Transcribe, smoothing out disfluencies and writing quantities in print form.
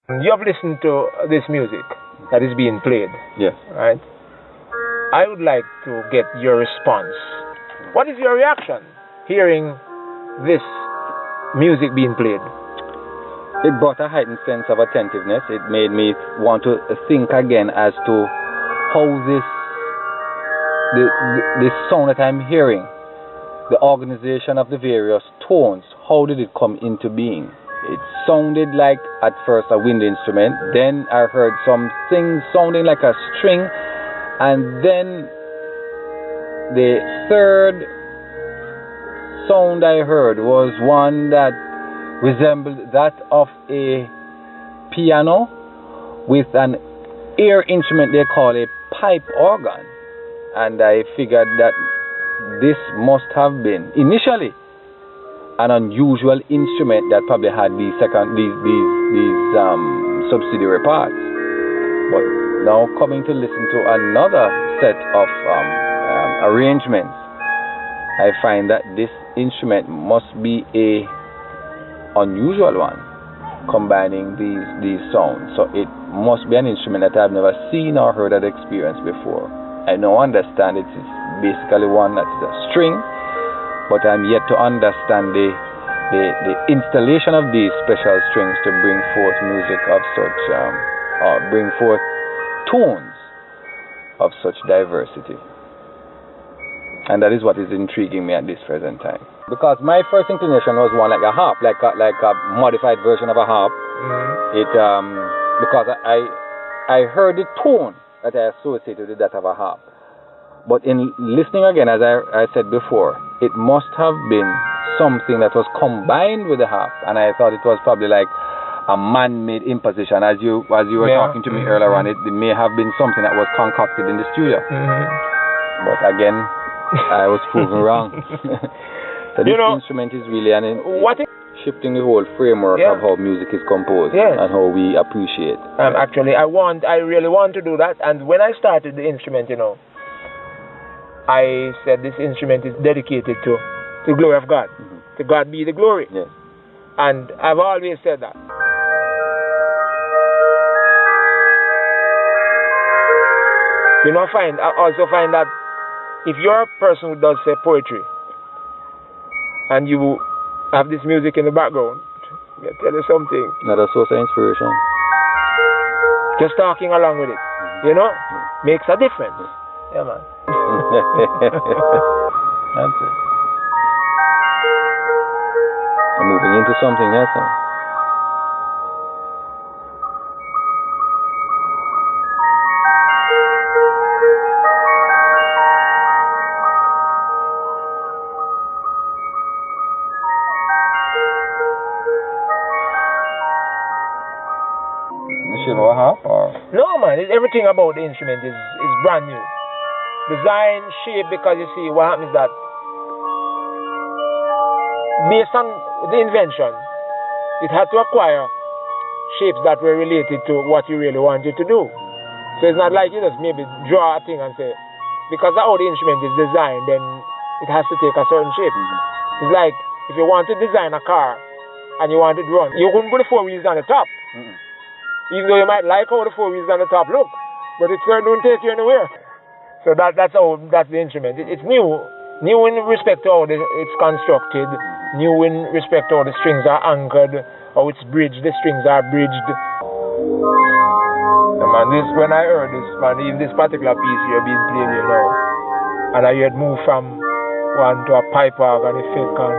You have listened to this music that is being played, Yes. right? I would like to get your response. What is your reaction hearing this music being played? It brought a heightened sense of attentiveness. It made me want to think again as to how this sound that I'm hearing, the organization of the various tones, how did it come into being? It sounded like at first a wind instrument, then I heard something sounding like a string, and then the third sound I heard was one that resembled that of a piano with an air instrument they call a pipe organ. And I figured that this must have been initially an unusual instrument that probably had these subsidiary parts. But now coming to listen to another set of arrangements, I find that this instrument must be a unusual one, combining these sounds. So it must be an instrument that I've never seen or heard or experienced before. I now understand it's basically one that's a string, but I'm yet to understand the installation of these special strings to bring forth music of such, or bring forth tones of such diversity. And that is what is intriguing me at this present time. Because my first inclination was one like a harp, like a modified version of a harp. It because I heard the tone that I associated with that of a harp. But in listening again, as I said before, it must have been something that was combined with the harp, and I thought it was probably like a man-made imposition. As you were talking to me earlier on, it may have been something that was concocted in the studio. But again, I was proven wrong. So this instrument is really shifting the whole framework of how music is composed and how we appreciate. Actually, I really want to do that. And when I started the instrument, I said this instrument is dedicated to the glory of God. To God be the glory. Yes. And I've always said that. I also find that if you're a person who does, say, poetry, and you have this music in the background, I'll tell you something. Another source of inspiration. Just talking along with it, makes a difference. Yeah, man. That's it. I'm moving into something else now. No, man. Everything about the instrument is brand new. Design, shape, because you see what happens that based on the invention, it had to acquire shapes that were related to what you really wanted to do. So it's not like you just maybe draw a thing and say, because how the instrument is designed, then it has to take a certain shape. It's like if you want to design a car and you want it to run, you couldn't put the four wheels on the top. Even though you might like how the four wheels on the top look, but it certainly don't take you anywhere. So that's the instrument. It's new in respect to how it's constructed, new in respect to how the strings are anchored, how it's bridged, the strings are bridged. And man, when I heard this, man, even this particular piece here being played, and I had moved from one to a pipe organ effect, and